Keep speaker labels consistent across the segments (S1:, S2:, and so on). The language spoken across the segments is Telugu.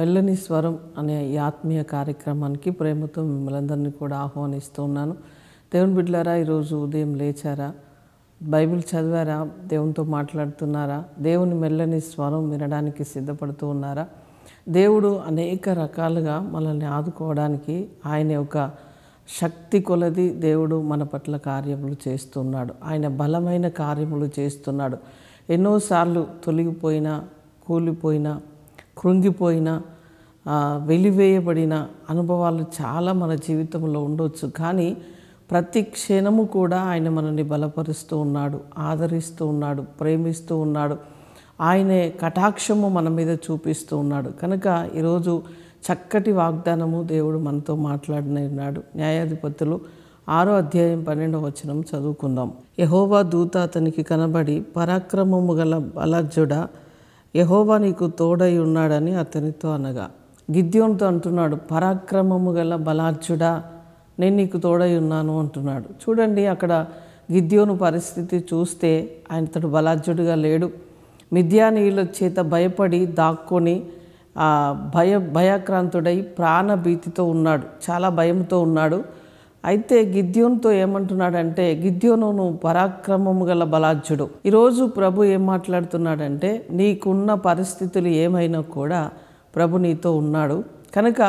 S1: మెల్లని స్వరం అనే ఈ ఆత్మీయ కార్యక్రమానికి ప్రేమతో మిమ్మల్ని అందరినీ కూడా ఆహ్వానిస్తూ ఉన్నాను. దేవుని బిడ్డలారా, ఈరోజు ఉదయం లేచారా? బైబిల్ చదివారా? దేవునితో మాట్లాడుతున్నారా? దేవుని మెల్లని స్వరం వినడానికి సిద్ధపడుతూ ఉన్నారా? దేవుడు అనేక రకాలుగా మనల్ని ఆదుకోవడానికి ఆయన యొక్క శక్తి కొలది దేవుడు మన పట్ల కార్యములు చేస్తున్నాడు. ఆయన బలమైన కార్యములు చేస్తున్నాడు. ఎన్నోసార్లు తొలగిపోయిన, కూలిపోయిన, కృంగిపోయిన, వెలివేయబడిన అనుభవాలు చాలా మన జీవితంలో ఉండొచ్చు. కానీ ప్రతి క్షణము కూడా ఆయన మనల్ని బలపరుస్తూ ఉన్నాడు, ఆదరిస్తూ ఉన్నాడు, ప్రేమిస్తూ ఉన్నాడు. ఆయనే కటాక్షము మన మీద చూపిస్తూ ఉన్నాడు. కనుక ఈరోజు చక్కటి వాగ్దానము దేవుడు మనతో మాట్లాడినాడు. న్యాయాధిపతులు 6వ అధ్యాయం 12వ వచనం చదువుకుందాం. యెహోవా దూత అతనికి కనబడి, పరాక్రమము గల బలాఢ్యుడా, యెహోవా నీకు తోడై ఉన్నాడని అతనితో అనగా, గిద్యోనుతో అంటున్నాడు, పరాక్రమము గల బలాఢ్యుడా, నేను నీకు తోడై ఉన్నాను అంటున్నాడు. చూడండి, అక్కడ గిద్యోను పరిస్థితి చూస్తే ఆయన బలాఢ్యుడిగా లేడు. మిద్యానీయుల చేత భయపడి దాక్కొని భయాక్రాంతుడై ప్రాణభీతితో ఉన్నాడు, చాలా భయంతో ఉన్నాడు. అయితే గిద్యోనుతో ఏమంటున్నాడంటే, గిద్యోను నువ్వు పరాక్రమము గల బలాఢ్యుడు. ఈరోజు ప్రభు ఏం మాట్లాడుతున్నాడంటే, నీకున్న పరిస్థితులు ఏమైనా కూడా ప్రభు నీతో ఉన్నాడు. కనుక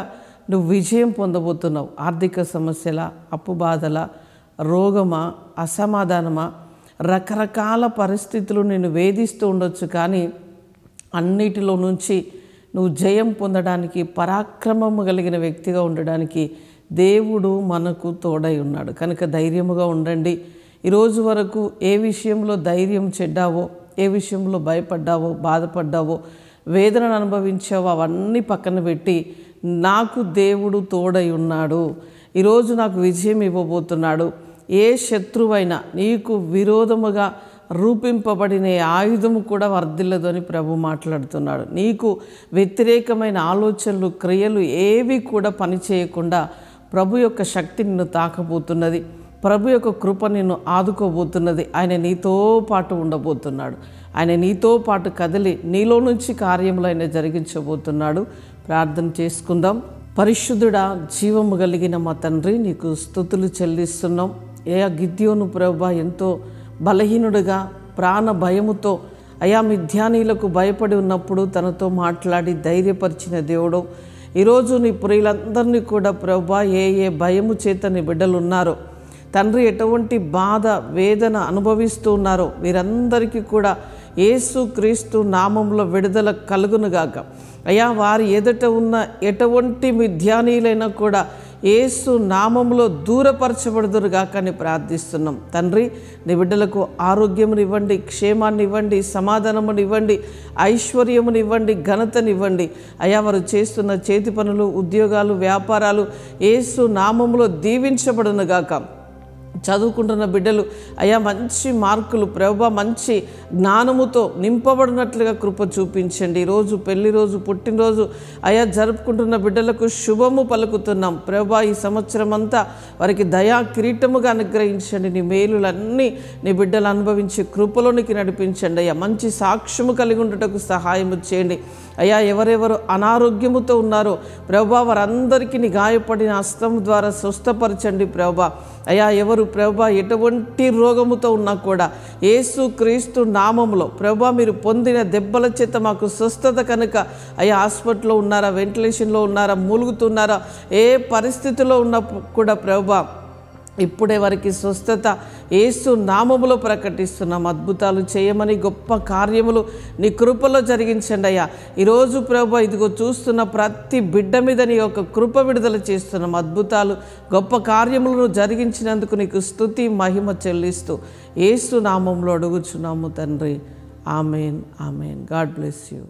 S1: నువ్వు విజయం పొందబోతున్నావు. ఆర్థిక సమస్యల, అప్పు బాధల, రోగమా, అసమాధానమా, రకరకాల పరిస్థితులు నిన్ను వేధిస్తూ ఉండొచ్చు. కానీ అన్నిటిలో నుంచి నువ్వు జయం పొందడానికి, పరాక్రమము కలిగిన వ్యక్తిగా ఉండడానికి దేవుడు మనకు తోడై ఉన్నాడు. కనుక ధైర్యముగా ఉండండి. ఈరోజు వరకు ఏ విషయంలో ధైర్యం చెడ్డావో, ఏ విషయంలో భయపడ్డావో, బాధపడ్డావో, వేదనను అనుభవించావో అవన్నీ పక్కన పెట్టి, నాకు దేవుడు తోడై ఉన్నాడు, ఈరోజు నాకు విజయం ఇవ్వబోతున్నాడు, ఏ శత్రువైనా నీకు విరోధముగా రూపింపబడిన ఆయుధము కూడా వర్ధిల్లదు అని ప్రభు మాట్లాడుతున్నాడు. నీకు వ్యతిరేకమైన ఆలోచనలు, క్రియలు ఏవి కూడా పనిచేయకుండా ప్రభు యొక్క శక్తి నిన్ను తాకబోతున్నది. ప్రభు యొక్క కృప నిన్ను ఆదుకోబోతున్నది. ఆయన నీతో పాటు ఉండబోతున్నాడు. ఆయన నీతో పాటు కదిలి నీలో నుంచి కార్యములు ఆయన జరిగించబోతున్నాడు. ప్రార్థన చేసుకుందాం. పరిశుద్ధుడా, జీవము కలిగిన మా తండ్రి, నీకు స్తుతులు చెల్లిస్తున్నాం. గిద్యోను ప్రభు ఎంతో బలహీనుడిగా, ప్రాణ భయముతో, మిద్యానీయులకు భయపడి ఉన్నప్పుడు తనతో మాట్లాడి ధైర్యపరిచిన దేవుడు, ఈరోజు నీ ప్రియులందరినీ కూడా ప్రభా, ఏ భయము చేత నీ బిడ్డలు ఉన్నారో తండ్రి, ఎటువంటి బాధ, వేదన అనుభవిస్తూ ఉన్నారో వీరందరికీ కూడా యేసు క్రీస్తు నామంలో విడుదల కలుగునుగాక. వారి ఎదుట ఉన్న ఎటువంటి మిద్యానీయులైనా కూడా యేసు నామంలో దూరపరచబడుదురుగాక అని ప్రార్థిస్తున్నాం. తండ్రి, నీ బిడ్డలకు ఆరోగ్యమునివ్వండి, క్షేమాన్నివ్వండి, సమాధానమునివ్వండి, ఐశ్వర్యమునివ్వండి, ఘనతనివ్వండి. వారు చేస్తున్న చేతి పనులు, ఉద్యోగాలు, వ్యాపారాలు యేసు నామంలో దీవించబడునుగాక. చదువుకుంటున్న బిడ్డలు మంచి మార్కులు ప్రభా, మంచి జ్ఞానముతో నింపబడినట్లుగా కృప చూపించండి. ఈరోజు పెళ్లి రోజు, పుట్టినరోజు జరుపుకుంటున్న బిడ్డలకు శుభము పలుకుతున్నాం ప్రభా. ఈ సంవత్సరం అంతా వారికి దయా కిరీటముగా అనుగ్రహించండి. నీ మేలులన్నీ నీ బిడ్డలు అనుభవించి కృపలోనికి నడిపించండి. మంచి సాక్ష్యము కలిగి ఉండటకు సహాయము చేయండి. ఎవరెవరు అనారోగ్యముతో ఉన్నారో ప్రభా, వారందరికీ నీ గాయపడిన హస్తం ద్వారా స్వస్థపరచండి ప్రభా. ఎవరు ప్రభా ఎటువంటి రోగముతో ఉన్నా కూడా యేసు క్రీస్తు నామములో ప్రభా, మీరు పొందిన దెబ్బల చేత మాకు స్వస్థత కనుక హాస్పిటల్లో ఉన్నారా, వెంటిలేషన్లో ఉన్నారా, మూలుగుతున్నారా, ఏ పరిస్థితిలో ఉన్నా కూడా ప్రభా, ఇప్పుడే వారికి స్వస్థత యేసు నామములో ప్రకటిస్తున్నాం. అద్భుతాలు చేయమని, గొప్ప కార్యములు నీ కృపలో జరిగించండి ఈరోజు ప్రభా, ఇదిగో చూస్తున్న ప్రతి బిడ్డ మీద నీ యొక్క కృప విడుదల చేస్తున్నాం. అద్భుతాలు, గొప్ప కార్యములను జరిగించినందుకు నీకు స్తుతి, మహిమ చెల్లిస్తూ యేసు నామంలో అడుగుచున్నాము తండ్రి. Amen, amen. God bless you.